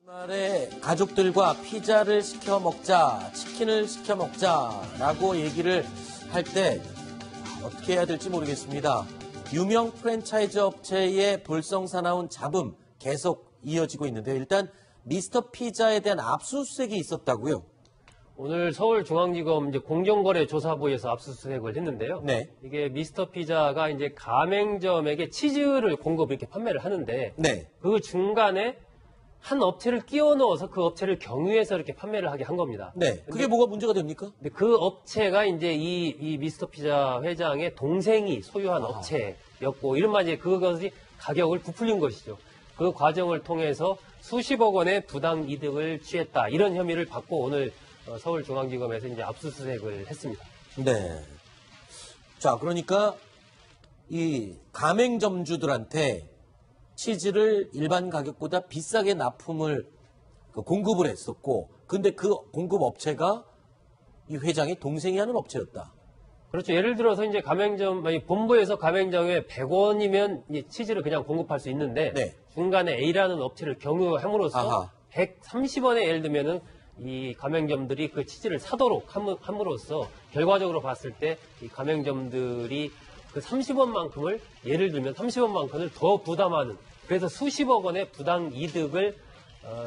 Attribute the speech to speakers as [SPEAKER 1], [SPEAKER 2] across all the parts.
[SPEAKER 1] 주말에 가족들과 피자를 시켜 먹자, 치킨을 시켜 먹자라고 얘기를 할 때 어떻게 해야 될지 모르겠습니다. 유명 프랜차이즈 업체의 볼썽사나운 잡음 계속 이어지고 있는데요. 일단 미스터 피자에 대한 압수수색이 있었다고요?
[SPEAKER 2] 오늘 서울중앙지검 이제 공정거래조사부에서 압수수색을 했는데요.
[SPEAKER 1] 네.
[SPEAKER 2] 이게 미스터 피자가 이제 가맹점에게 치즈를 공급 이렇게 판매를 하는데
[SPEAKER 1] 네.
[SPEAKER 2] 그 중간에 한 업체를 끼워 넣어서 그 업체를 경유해서 이렇게 판매를 하게 한 겁니다.
[SPEAKER 1] 네. 그게 뭐가 문제가 됩니까?
[SPEAKER 2] 근데 그 업체가 이제 이 미스터 피자 회장의 동생이 소유한 업체였고, 이른바 이제 그것이 가격을 부풀린 것이죠. 그 과정을 통해서 수십억 원의 부당 이득을 취했다. 이런 혐의를 받고 오늘 서울중앙지검에서 이제 압수수색을 했습니다.
[SPEAKER 1] 네. 자, 그러니까 이 가맹점주들한테 치즈를 일반 가격보다 비싸게 납품을 공급을 했었고, 근데 그 공급 업체가 이 회장의 동생이 하는 업체였다.
[SPEAKER 2] 그렇죠. 예를 들어서 이제 가맹점, 본부에서 가맹점에 100원이면 치즈를 그냥 공급할 수 있는데,
[SPEAKER 1] 네.
[SPEAKER 2] 중간에 A라는 업체를 경유함으로써
[SPEAKER 1] 아하.
[SPEAKER 2] 130원에 예를 들면은 이 가맹점들이 그 치즈를 사도록 함으로써 결과적으로 봤을 때 이 가맹점들이 그 30원만큼을 예를 들면 30원만큼을 더 부담하는, 그래서 수십억 원의 부당 이득을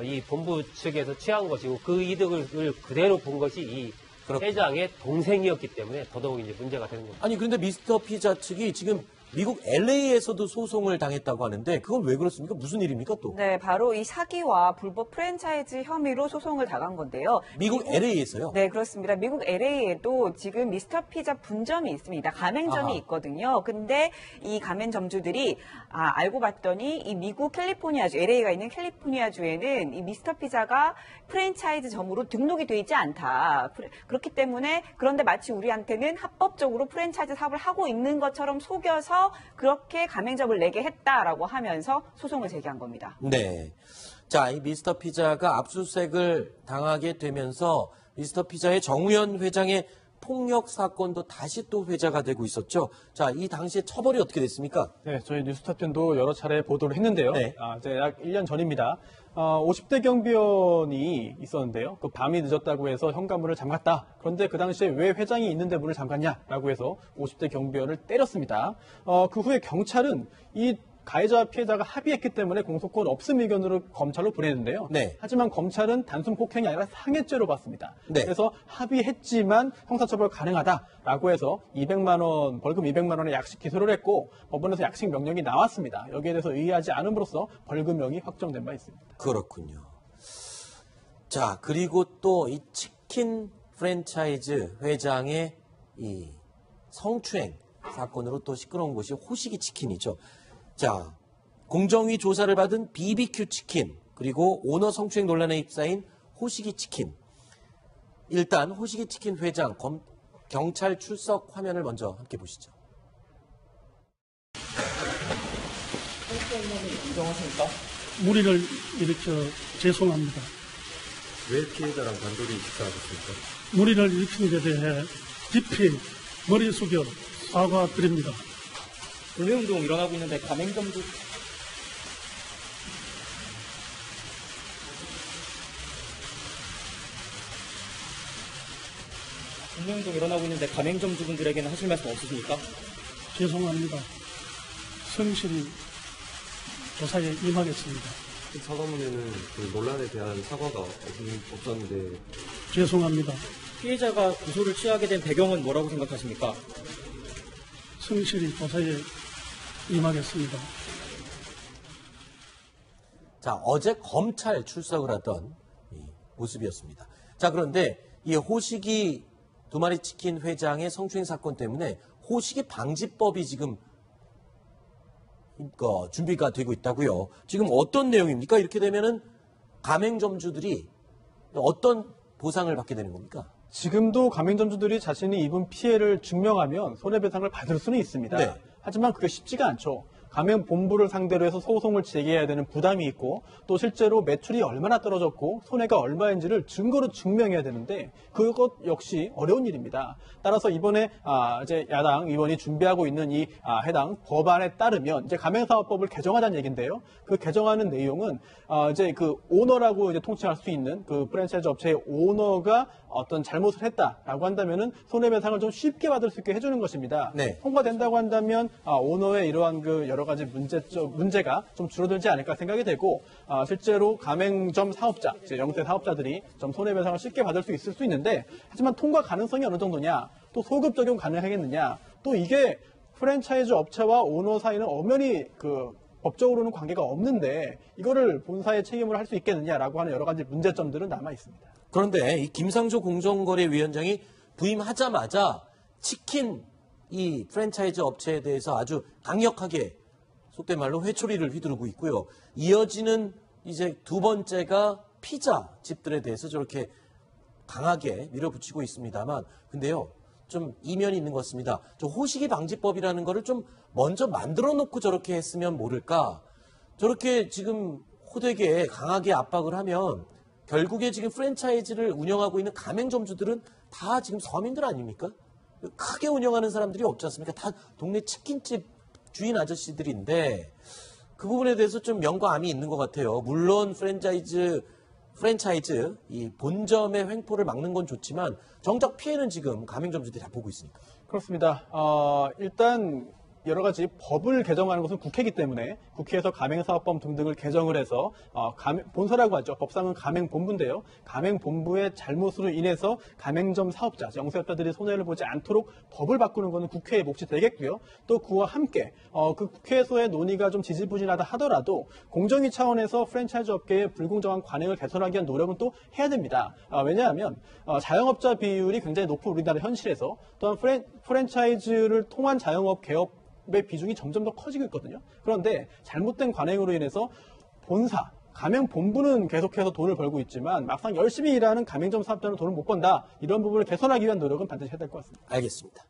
[SPEAKER 2] 이 본부 측에서 취한 것이고, 그 이득을 그대로 본 것이 이 회장의 동생이었기 때문에 더더욱 이제 문제가 되는 겁니다.
[SPEAKER 1] 아니, 그런데 미스터 피자 측이 지금 미국 LA에서도 소송을 당했다고 하는데 그건 왜 그렇습니까? 무슨 일입니까 또?
[SPEAKER 3] 네, 바로 이 사기와 불법 프랜차이즈 혐의로 소송을 당한 건데요.
[SPEAKER 1] 미국 LA에서요?
[SPEAKER 3] 네, 그렇습니다. 미국 LA에도 지금 미스터 피자 분점이 있습니다. 가맹점이
[SPEAKER 1] 아하.
[SPEAKER 3] 있거든요. 근데 이 가맹점주들이 알고 봤더니 이 미국 캘리포니아주, LA가 있는 캘리포니아주에는 이 미스터 피자가 프랜차이즈점으로 등록이 돼 있지 않다. 그렇기 때문에 그런데 마치 우리한테는 합법적으로 프랜차이즈 사업을 하고 있는 것처럼 속여서 그렇게 가맹점을 내게 했다라고 하면서 소송을 제기한 겁니다.
[SPEAKER 1] 네. 자, 이 미스터 피자가 압수수색을 당하게 되면서 미스터 피자의 정우현 회장의 폭력 사건도 다시 또 회자가 되고 있었죠. 자, 이 당시에 처벌이 어떻게 됐습니까?
[SPEAKER 4] 네, 저희 뉴스타텐도 여러 차례 보도를 했는데요.
[SPEAKER 1] 네.
[SPEAKER 4] 이제 약 1년 전입니다. 50대 경비원이 있었는데요. 그 밤이 늦었다고 해서 현관문을 잠갔다. 그런데 그 당시에 왜 회장이 있는데 문을 잠갔냐라고 해서 50대 경비원을 때렸습니다. 그 후에 경찰은 이 가해자와 피해자가 합의했기 때문에 공소권 없음 의견으로 검찰로 보내는데요.
[SPEAKER 1] 네.
[SPEAKER 4] 하지만 검찰은 단순 폭행이 아니라 상해죄로 봤습니다.
[SPEAKER 1] 네.
[SPEAKER 4] 그래서 합의했지만 형사처벌 가능하다라고 해서 200만 원, 벌금 200만 원의 약식 기소를 했고 법원에서 약식 명령이 나왔습니다. 여기에 대해서 의의하지 않음으로써 벌금형이 확정된 바 있습니다.
[SPEAKER 1] 그렇군요. 자, 그리고 또 이 치킨 프랜차이즈 회장의 이 성추행 사건으로 또 시끄러운 곳이 호식이 치킨이죠. 자, 공정위 조사를 받은 BBQ 치킨, 그리고 오너 성추행 논란에 휩싸인 호식이 치킨. 일단 호식이 치킨 회장 경찰 출석 화면을 먼저 함께 보시죠.
[SPEAKER 4] 인정하십니까?
[SPEAKER 5] 무리를 일으켜 죄송합니다.
[SPEAKER 1] 왜 피해자랑 단둘이 식사하셨습니까?
[SPEAKER 5] 무리를 일으킨 데 대해 깊이 머리 숙여 사과드립니다.
[SPEAKER 6] 불매운동 일어나고 있는데 가맹점주 불매운동 일어나고 있는데 가맹점주분들에게는 하실 말씀 없으십니까?
[SPEAKER 5] 죄송합니다. 성실히 조사에 임하겠습니다.
[SPEAKER 7] 사과문에는 그 논란에 대한 사과가 없었는데
[SPEAKER 5] 죄송합니다.
[SPEAKER 6] 피해자가 고소를 취하게 된 배경은 뭐라고 생각하십니까?
[SPEAKER 5] 성실히 조사에 임하겠습니다.
[SPEAKER 1] 자, 어제 검찰 출석을 하던 이 모습이었습니다. 자, 그런데 이 호식이 두 마리 치킨 회장의 성추행 사건 때문에 호식이 방지법이 지금 준비가 되고 있다고요. 지금 어떤 내용입니까? 이렇게 되면은 가맹점주들이 어떤 보상을 받게 되는 겁니까?
[SPEAKER 4] 지금도 가맹점주들이 자신이 입은 피해를 증명하면 손해배상을 받을 수는 있습니다.
[SPEAKER 1] 네.
[SPEAKER 4] 하지만 그게 쉽지가 않죠. 가맹 본부를 상대로 해서 소송을 제기해야 되는 부담이 있고 또 실제로 매출이 얼마나 떨어졌고 손해가 얼마인지를 증거로 증명해야 되는데 그것 역시 어려운 일입니다. 따라서 이번에 이제 야당 의원이 준비하고 있는 이 해당 법안에 따르면 이제 가맹사업법을 개정하자는 얘기인데요. 그 개정하는 내용은 이제 그 오너라고 이제 통칭할 수 있는 그 프랜차이즈 업체의 오너가 어떤 잘못을 했다라고 한다면은 손해배상을 좀 쉽게 받을 수 있게 해주는 것입니다.
[SPEAKER 1] 네.
[SPEAKER 4] 통과된다고 한다면 오너의 이러한 그 여러 가지 문제가 좀 줄어들지 않을까 생각이 되고 실제로 가맹점 사업자, 즉 영세 사업자들이 좀 손해배상을 쉽게 받을 수 있을 수 있는데 하지만 통과 가능성이 어느 정도냐, 또 소급 적용 가능하겠느냐, 또 이게 프랜차이즈 업체와 오너 사이는 엄연히 그 법적으로는 관계가 없는데 이거를 본사의 책임으로 할 수 있겠느냐라고 하는 여러 가지 문제점들은 남아 있습니다.
[SPEAKER 1] 그런데 이 김상조 공정거래위원장이 부임하자마자 치킨 이 프랜차이즈 업체에 대해서 아주 강력하게 속된 말로 회초리를 휘두르고 있고요. 이어지는 이제 두 번째가 피자 집들에 대해서 저렇게 강하게 밀어붙이고 있습니다만, 근데요, 좀 이면이 있는 것 같습니다. 저 호식이 방지법이라는 거를 좀 먼저 만들어 놓고 저렇게 했으면 모를까. 저렇게 지금 호되게 강하게 압박을 하면 결국에 지금 프랜차이즈를 운영하고 있는 가맹점주들은 다 지금 서민들 아닙니까? 크게 운영하는 사람들이 없지 않습니까? 다 동네 치킨집 주인 아저씨들인데 그 부분에 대해서 좀 명과암이 있는 것 같아요. 물론 프랜차이즈 이 본점의 횡포를 막는 건 좋지만 정작 피해는 지금 가맹점주들이 다 보고 있으니까.
[SPEAKER 4] 그렇습니다. 일단 여러 가지 법을 개정하는 것은 국회이기 때문에 국회에서 가맹사업법 등등을 개정을 해서 본사라고 하죠. 법상은 가맹본부인데요. 가맹본부의 잘못으로 인해서 가맹점 사업자, 영세업자들이 손해를 보지 않도록 법을 바꾸는 것은 국회의 몫이 되겠고요. 또 그와 함께 그 국회에서의 논의가 좀 지지부진하다 하더라도 공정위 차원에서 프랜차이즈 업계의 불공정한 관행을 개선하기 위한 노력은 또 해야 됩니다. 왜냐하면 자영업자 비율이 굉장히 높은 우리나라 현실에서 또한 프랜차이즈를 통한 자영업 개업 의 비중이 점점 더 커지고 있거든요. 그런데 잘못된 관행으로 인해서 본사, 가맹 본부는 계속해서 돈을 벌고 있지만 막상 열심히 일하는 가맹점 사업자는 돈을 못 번다. 이런 부분을 개선하기 위한 노력은 반드시 해야 될 것 같습니다.
[SPEAKER 1] 알겠습니다.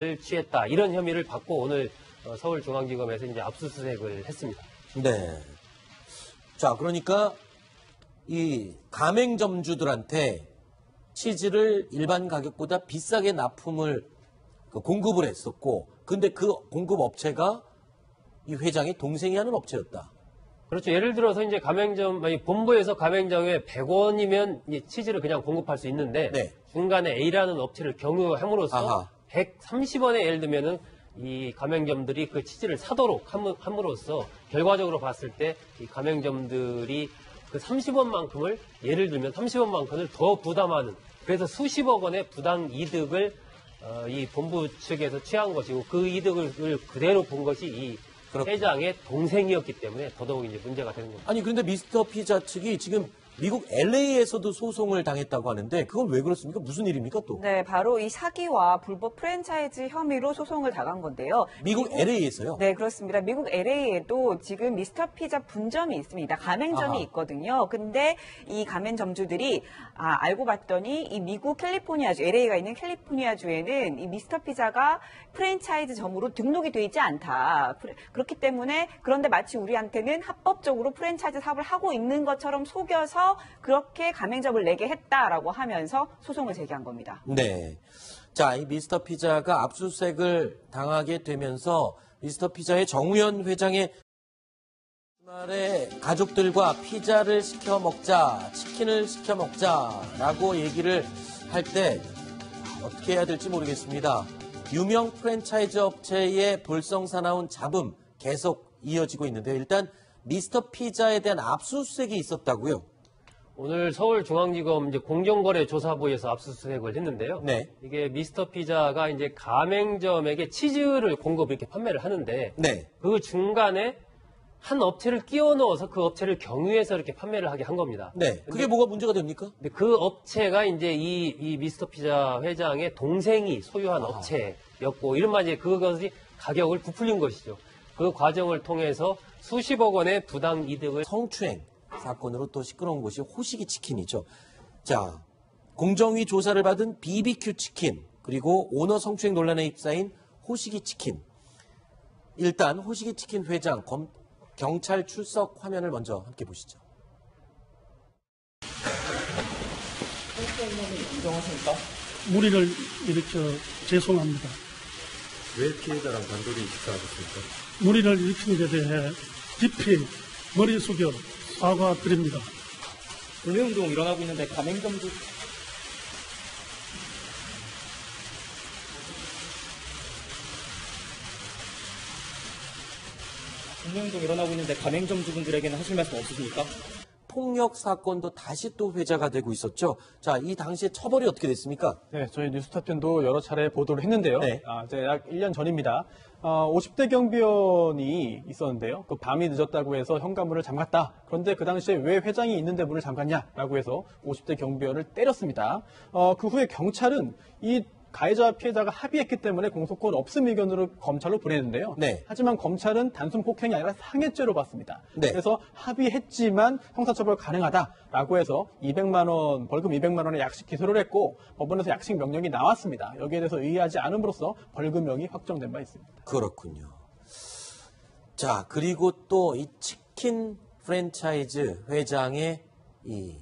[SPEAKER 2] 취했다 이런 혐의를 받고 오늘 서울중앙지검에서 이제 압수수색을 했습니다.
[SPEAKER 1] 네. 자, 그러니까 이 가맹점주들한테 치즈를 일반 가격보다 비싸게 납품을 공급을 했었고, 근데 그 공급 업체가 이 회장의 동생이 하는 업체였다.
[SPEAKER 2] 그렇죠. 예를 들어서 이제 가맹점, 본부에서 가맹점에 100원이면 치즈를 그냥 공급할 수 있는데
[SPEAKER 1] 네.
[SPEAKER 2] 중간에 A라는 업체를 경유함으로써
[SPEAKER 1] 아하.
[SPEAKER 2] 130원에 예를 들면은 이 가맹점들이 그 치즈를 사도록 함으로써 결과적으로 봤을 때 이 가맹점들이 그 30원만큼을 예를 들면 30원만큼을 더 부담하는, 그래서 수십억 원의 부당 이득을 이 본부 측에서 취한 것이고 그 이득을 그대로 본 것이 이
[SPEAKER 1] 그렇군요.
[SPEAKER 2] 회장의 동생이었기 때문에 더더욱 이제 문제가 되는 겁니다.
[SPEAKER 1] 아니, 그런데 미스터 피자 측이 지금 미국 LA에서도 소송을 당했다고 하는데 그건 왜 그렇습니까? 무슨 일입니까 또?
[SPEAKER 3] 네, 바로 이 사기와 불법 프랜차이즈 혐의로 소송을 당한 건데요.
[SPEAKER 1] 미국 LA에서요?
[SPEAKER 3] 네, 그렇습니다. 미국 LA에도 지금 미스터 피자 분점이 있습니다. 가맹점이
[SPEAKER 1] 아하.
[SPEAKER 3] 있거든요. 근데 이 가맹점주들이 알고 봤더니 이 미국 캘리포니아주, LA가 있는 캘리포니아주에는 이 미스터 피자가 프랜차이즈점으로 등록이 돼 있지 않다. 그렇기 때문에 그런데 마치 우리한테는 합법적으로 프랜차이즈 사업을 하고 있는 것처럼 속여서 그렇게 가맹점을 내게 했다라고 하면서 소송을 제기한 겁니다.
[SPEAKER 1] 네. 자, 이 미스터 피자가 압수수색을 당하게 되면서 미스터 피자의 정우현 회장의 주말에 가족들과 피자를 시켜 먹자, 치킨을 시켜 먹자라고 얘기를 할 때 어떻게 해야 될지 모르겠습니다. 유명 프랜차이즈 업체의 볼썽사나운 잡음 계속 이어지고 있는데요. 일단 미스터 피자에 대한 압수수색이 있었다고요?
[SPEAKER 2] 오늘 서울중앙지검 이제 공정거래조사부에서 압수수색을 했는데요.
[SPEAKER 1] 네.
[SPEAKER 2] 이게 미스터 피자가 이제 가맹점에게 치즈를 공급 이렇게 판매를 하는데
[SPEAKER 1] 네.
[SPEAKER 2] 그 중간에 한 업체를 끼워 넣어서 그 업체를 경유해서 이렇게 판매를 하게 한 겁니다.
[SPEAKER 1] 네. 그게 뭐가 문제가 됩니까?
[SPEAKER 2] 근데 그 업체가 이제 이 미스터 피자 회장의 동생이 소유한 업체였고, 이른바 이제 그것이 가격을 부풀린 것이죠. 그 과정을 통해서 수십억 원의 부당 이득을
[SPEAKER 1] 성추행 사건으로 또 시끄러운 곳이 호식이 치킨이죠. 자, 공정위 조사를 받은 BBQ 치킨, 그리고 오너 성추행 논란에 휩싸인 호식이 치킨. 일단 호식이 치킨 회장 경찰 출석 화면을 먼저 함께 보시죠.
[SPEAKER 6] 인정하십니까?
[SPEAKER 5] 무리를 일으켜 죄송합니다.
[SPEAKER 7] 왜 피해자랑 단둘이 식사하셨습니까?
[SPEAKER 5] 무리를 일으킨 데 대해 깊이 머리 숙여 사과드립니다.
[SPEAKER 6] 불매운동 일어나고 있는데 가맹점주 불매운동 일어나고 있는데 가맹점주분들에게는 하실 말씀 없으십니까?
[SPEAKER 1] 폭력 사건도 다시 또 회자가 되고 있었죠. 자, 이 당시에 처벌이 어떻게 됐습니까?
[SPEAKER 4] 네, 저희 뉴스타편도 여러 차례 보도를 했는데요.
[SPEAKER 1] 네.
[SPEAKER 4] 이제 약 1년 전입니다. 50대 경비원이 있었는데요. 그 밤이 늦었다고 해서 현관문을 잠갔다. 그런데 그 당시에 왜 회장이 있는데 문을 잠갔냐라고 해서 50대 경비원을 때렸습니다. 그 후에 경찰은 이 가해자와 피해자가 합의했기 때문에 공소권 없음 의견으로 검찰로 보내는데요.
[SPEAKER 1] 네.
[SPEAKER 4] 하지만 검찰은 단순 폭행이 아니라 상해죄로 봤습니다.
[SPEAKER 1] 네.
[SPEAKER 4] 그래서 합의했지만 형사처벌 가능하다라고 해서 200만 원, 벌금 200만 원의 약식 기소를 했고 법원에서 약식 명령이 나왔습니다. 여기에 대해서 의의하지 않음으로써 벌금형이 확정된 바 있습니다.
[SPEAKER 1] 그렇군요. 자, 그리고 또 이 치킨 프랜차이즈 회장의 이